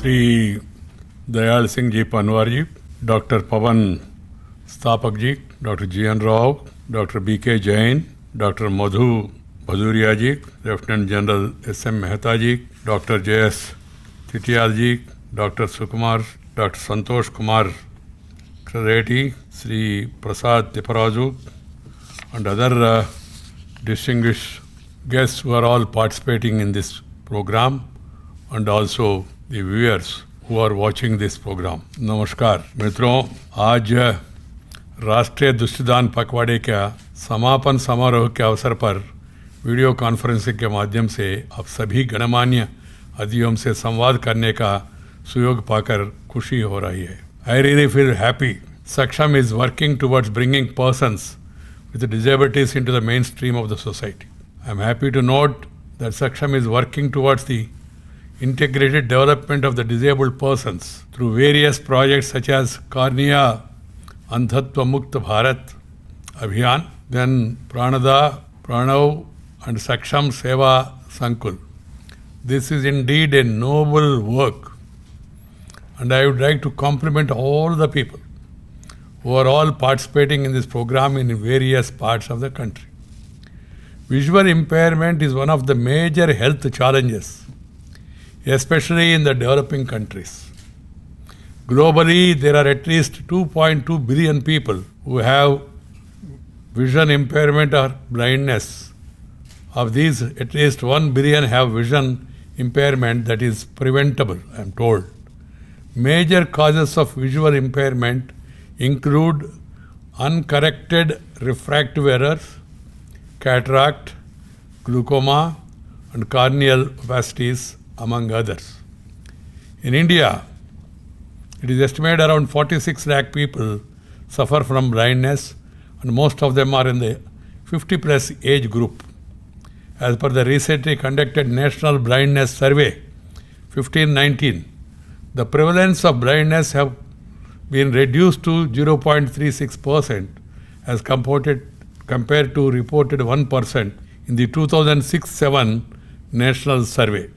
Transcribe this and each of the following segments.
Shri Dayal Singh ji Panwar ji, doctor Pawan Sthapak ji, doctor GN Rao, doctor BK Jain, doctor Madhu Bhadauria ji, lieutenant general SM Mehta ji, doctor JS Chitiyal ji, doctor Sukumar, doctor Santosh Kumar Reddy, Shri Prasad Tipraju, and other distinguished guests who are all participating in this program, and also the viewers who are watching this program. नमस्कार मित्रों, आज राष्ट्रीय दृष्टिदान पखवाड़े का समापन समारोह के अवसर पर वीडियो कॉन्फ्रेंसिंग के माध्यम से आप सभी गणमान्य अतिथियों से संवाद करने का सुयोग पाकर खुशी हो रही है. I really feel happy. Saksham is working towards bringing persons with disabilities into the mainstream of the society. I am happy to note that Saksham is working towards the integrated development of the disabled persons through various projects such as Karniya Andhatva Mukta Bharat Abhiyan, then Pranada, Pranav and Saksham Seva Sankul. This is indeed a noble work, and I would like to compliment all the people who are all participating in this program in various parts of the country. Visual impairment is one of the major health challenges, especially in the developing countries. Globally, there are at least 2.2 billion people who have vision impairment or blindness. Of these, at least 1 billion have vision impairment that is preventable, I am told. Major causes of visual impairment include uncorrected refractive errors, cataract, glaucoma, and corneal opacities, among others. In India, it is estimated around 46 lakh people suffer from blindness, and most of them are in the 50 plus age group. As per the recently conducted National Blindness Survey 15-19, the prevalence of blindness have been reduced to 0.36% as compared to reported 1% in the 2006-7 National Survey.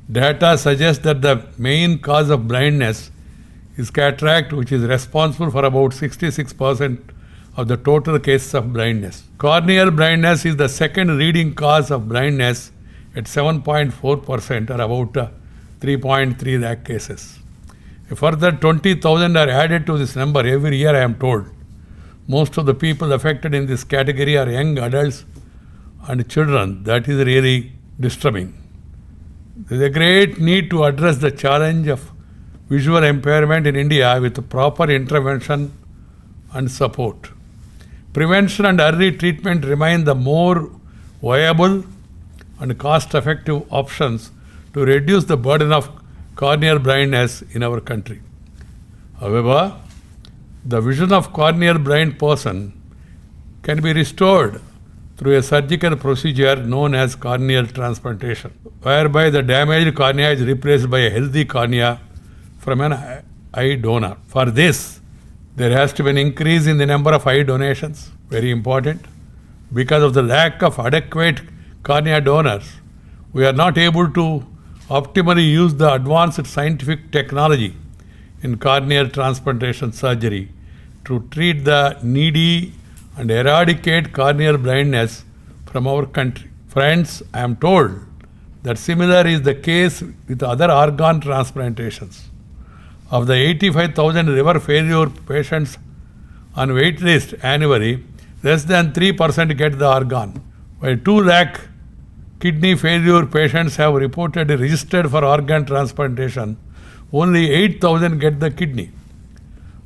Data suggests that the main cause of blindness is cataract, which is responsible for about 66% of the total cases of blindness. Corneal blindness is the second leading cause of blindness at 7.4%, or about 3.3 lakh cases. A further 20,000 are added to this number every year, I am told. Most of the people affected in this category are young adults and children. That is really disturbing. There is a great need to address the challenge of visual impairment in India with proper intervention and support. Prevention and early treatment remain the more viable and cost-effective options to reduce the burden of corneal blindness in our country. However, the vision of corneal blind person can be restored through a surgical procedure known as corneal transplantation, whereby the damaged cornea is replaced by a healthy cornea from an eye donor. For this, there has to be an increase in the number of eye donations, very important. Because of the lack of adequate cornea donors, we are not able to optimally use the advanced scientific technology in corneal transplantation surgery to treat the needy and eradicate corneal blindness from our country. Friends, I am told that similar is the case with other organ transplantations. Of the 85,000 liver failure patients on wait list annually, less than 3% get the organ, while 2 lakh kidney failure patients have reported registered for organ transplantation. Only 8,000 get the kidney,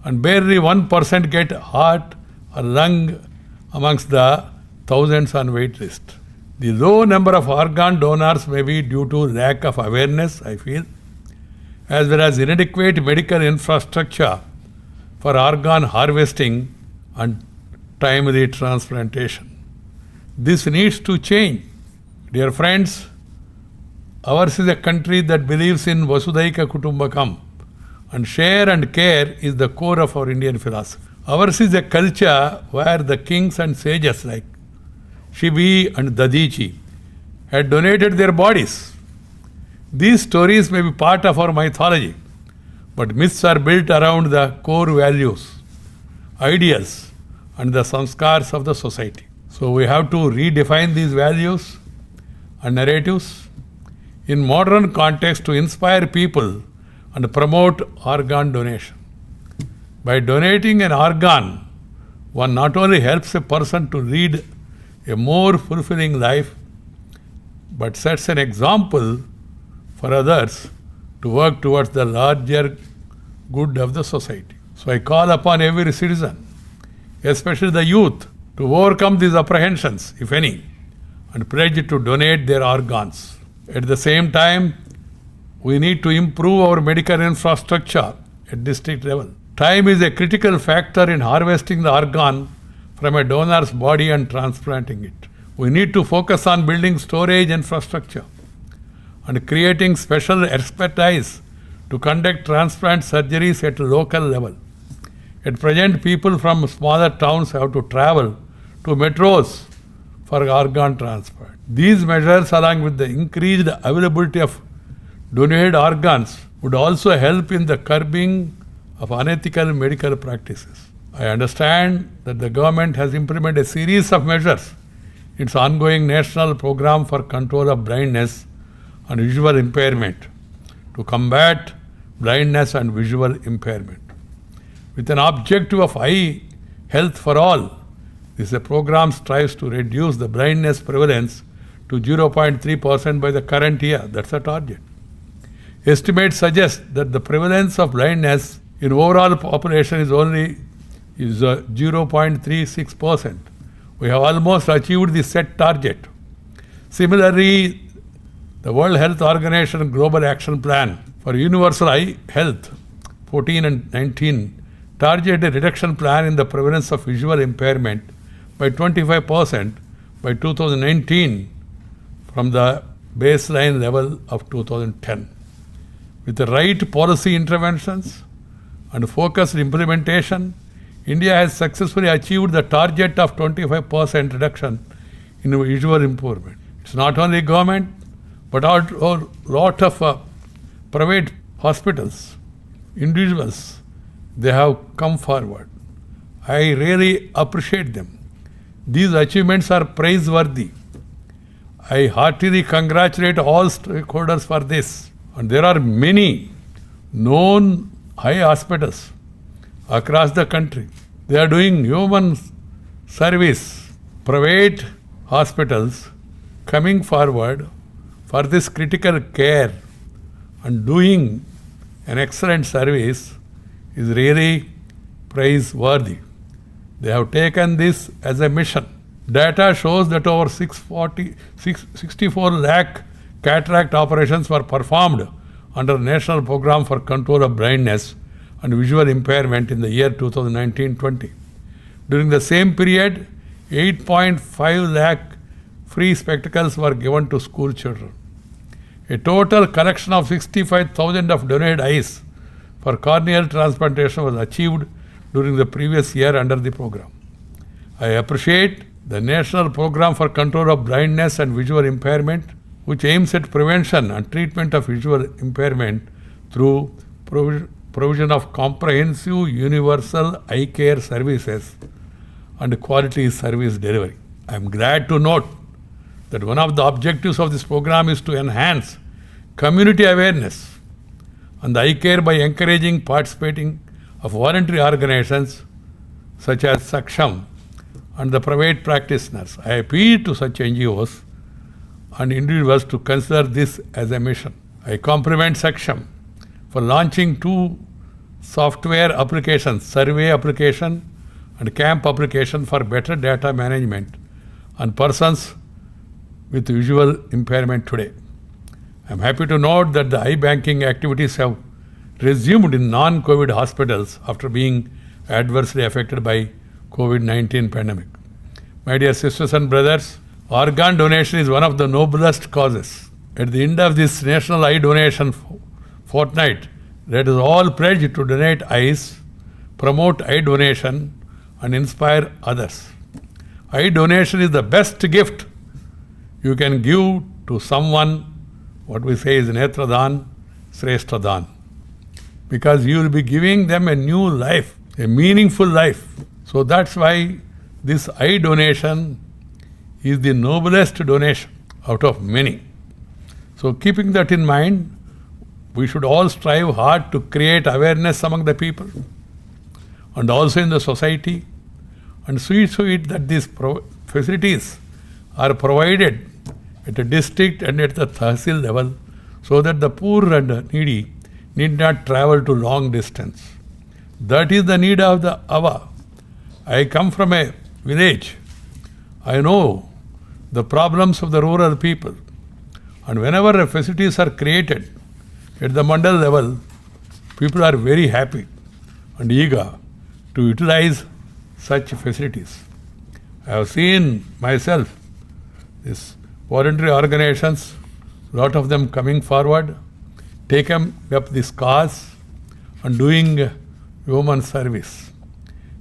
and barely 1% get heart or lung amongst the thousands on wait list. The low number of organ donors may be due to lack of awareness, I feel, as well as inadequate medical infrastructure for organ harvesting and timely transplantation. This needs to change. Dear friends, ours is a country that believes in Vasudhaiva Kutumbakam, and share and care is the core of our Indian philosophy. Ours is a culture where the kings and sages like Shibi and Dadichi had donated their bodies. These stories may be part of our mythology, but myths are built around the core values, ideals, and the samskars of the society. So we have to redefine these values and narratives in modern context to inspire people and promote organ donation. By donating an organ, one not only helps a person to lead a more fulfilling life, but sets an example for others to work towards the larger good of the society. So I call upon every citizen, especially the youth, to overcome these apprehensions, if any, and pledge to donate their organs. At the same time, we need to improve our medical infrastructure at district level. Time is a critical factor in harvesting the organ from a donor's body and transplanting it. We need to focus on building storage infrastructure and creating special expertise to conduct transplant surgeries at local level. At present, people from smaller towns have to travel to metros for organ transplant. These measures, along with the increased availability of donated organs, would also help in the curbing of unethical medical practices. I understand that the government has implemented a series of measures in its ongoing national program for control of blindness and visual impairment to combat blindness and visual impairment. With an objective of eye health for all, this program strives to reduce the blindness prevalence to 0.3% by the current year. That's the target. Estimates suggest that the prevalence of blindness in overall population is 0.36%. We have almost achieved the set target. Similarly, the World Health Organization Global Action Plan for Universal Eye Health 14 and 19 targeted a reduction plan in the prevalence of visual impairment by 25% by 2019 from the baseline level of 2010. With the right policy interventions and focused implementation, India has successfully achieved the target of 25% reduction in visual impairment. It's not only government, but a lot of private hospitals, individuals, they have come forward. I really appreciate them. These achievements are praiseworthy. I heartily congratulate all stakeholders for this. And there are many known eye hospitals across the country. They are doing human service. Private hospitals coming forward for this critical care and doing an excellent service is really praiseworthy. They have taken this as a mission. Data shows that over 64 lakh cataract operations were performed under the National Program for Control of Blindness and Visual Impairment in the year 2019-20. During the same period, 8.5 lakh free spectacles were given to school children. A total collection of 65,000 of donated eyes for corneal transplantation was achieved during the previous year under the program. I appreciate the National Program for Control of Blindness and Visual Impairment, which aims at prevention and treatment of visual impairment through provision of comprehensive universal eye care services and quality service delivery. I am glad to note that one of the objectives of this program is to enhance community awareness on the eye care by encouraging participating of voluntary organizations such as Saksham and the private practitioners. I appeal to such NGOs and individuals to consider this as a mission. I compliment Saksham for launching 2 software applications, survey application and camp application for better data management on persons with visual impairment today. I am happy to note that the eye banking activities have resumed in non-COVID hospitals after being adversely affected by COVID-19 pandemic. My dear sisters and brothers, organ donation is one of the noblest causes. At the end of this National Eye Donation Fortnight, let us all pledge to donate eyes, promote eye donation, and inspire others. Eye donation is the best gift you can give to someone what we say is Netradan, Sreshtadan. Because you will be giving them a new life, a meaningful life. So that's why this eye donation is the noblest donation out of many. So keeping that in mind, we should all strive hard to create awareness among the people and also in the society, and see to it that these facilities are provided at a district and at the Tahsil level, so that the poor and needy need not travel to long distance. That is the need of the hour. I come from a village. I know the problems of the rural people. And whenever facilities are created at the mandal level, people are very happy and eager to utilize such facilities. I have seen myself these voluntary organizations, lot of them coming forward, taking up this cause and doing human service.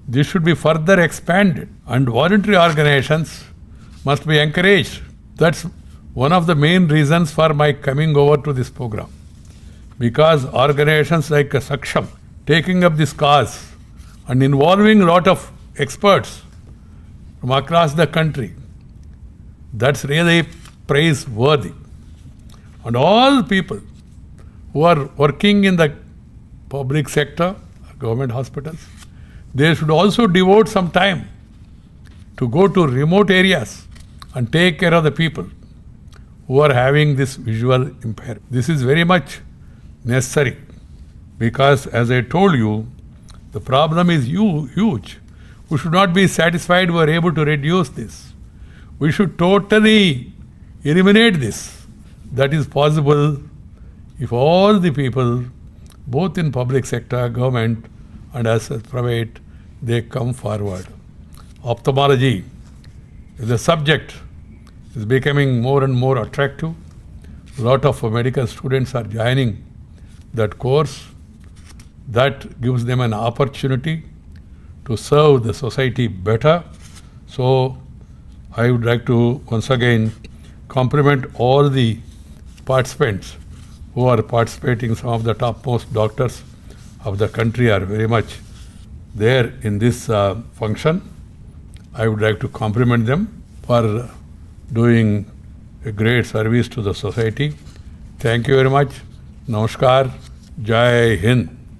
This should be further expanded, and voluntary organizations must be encouraged. That's one of the main reasons for my coming over to this program. Because organizations like Saksham taking up this cause and involving a lot of experts from across the country, that's really praiseworthy. And all people who are working in the public sector, government hospitals, they should also devote some time to go to remote areas and take care of the people who are having this visual impairment. This is very much necessary because, as I told you, the problem is huge. We should not be satisfied we are able to reduce this. We should totally eliminate this. That is possible if all the people, both in public sector, government, and as private, they come forward. Ophthalmology is a subject is becoming more and more attractive. A lot of medical students are joining that course. That gives them an opportunity to serve the society better. So I would like to once again compliment all the participants who are participating. Some of the topmost doctors of the country are very much there in this function. I would like to compliment them for doing a great service to the society. Thank you very much. Namaskar. Jai Hind.